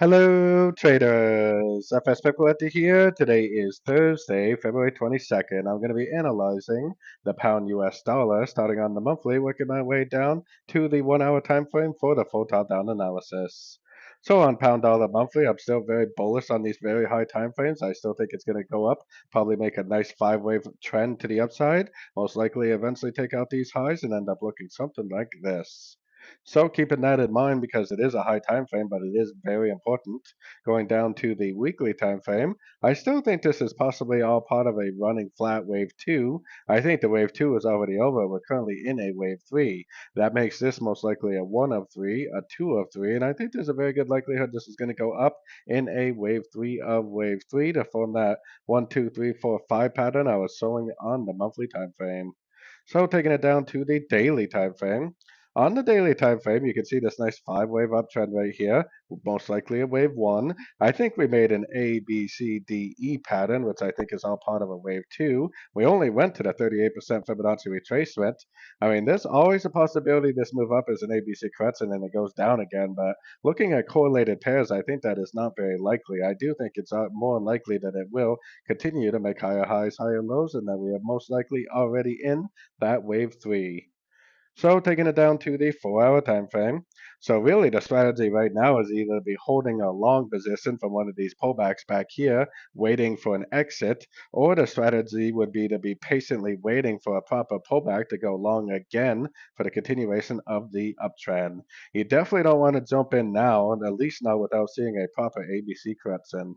Hello, traders. FX Pip Collector here. Today is Thursday, February 22nd. I'm going to be analyzing the pound US dollar starting on the monthly, working my way down to the 1 hour time frame for the full top down analysis. So on pound dollar monthly, I'm still very bullish on these very high time frames. I still think it's going to go up, probably make a nice five-wave trend to the upside, most likely eventually take out these highs and end up looking something like this. So keeping that in mind because it is a high time frame, but it is very important. Going down to the weekly time frame, I still think this is possibly all part of a running flat wave 2. I think the wave 2 is already over. We're currently in a wave 3. That makes this most likely a 1 of 3, a 2 of 3, and I think there's a very good likelihood this is going to go up in a wave 3 of wave 3 to form that 1, 2, 3, 4, 5 pattern I was showing on the monthly time frame. So taking it down to the daily time frame. On the daily time frame, you can see this nice five-wave uptrend right here, most likely a wave 1. I think we made an A, B, C, D, E pattern, which I think is all part of a wave 2. We only went to the 38% Fibonacci retracement. I mean, there's always a possibility this move up is an ABC crutch and then it goes down again, but looking at correlated pairs, I think that is not very likely. I do think it's more likely that it will continue to make higher highs, higher lows, and that we are most likely already in that wave 3. So taking it down to the 4 hour time frame. So really the strategy right now is either be holding a long position from one of these pullbacks back here, waiting for an exit, or the strategy would be to be patiently waiting for a proper pullback to go long again for the continuation of the uptrend. You definitely don't want to jump in now, at least not without seeing a proper ABC correction.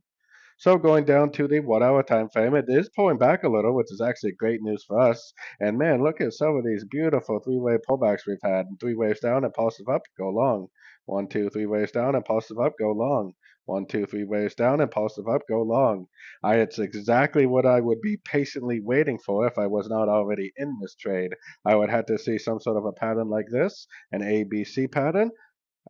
So going down to the 1 hour time frame, it is pulling back a little, which is actually great news for us. And man, look at some of these beautiful three-wave pullbacks we've had. Three waves down and pulses up, go long. One, two, three waves down and pulses up, go long. One, two, three waves down and pulses up, go long. It's exactly what I would be patiently waiting for if I was not already in this trade. I would have to see some sort of a pattern like this, an ABC pattern,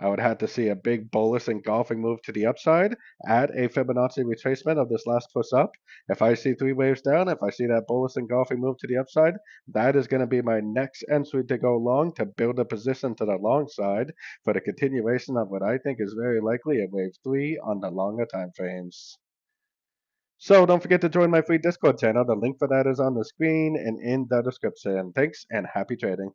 I would have to see a big bullish engulfing move to the upside at a Fibonacci retracement of this last push up. If I see three waves down, if I see that bullish engulfing move to the upside, that is going to be my next entry to go long to build a position to the long side for the continuation of what I think is very likely a wave 3 on the longer time frames. So don't forget to join my free Discord channel. The link for that is on the screen and in the description. Thanks and happy trading.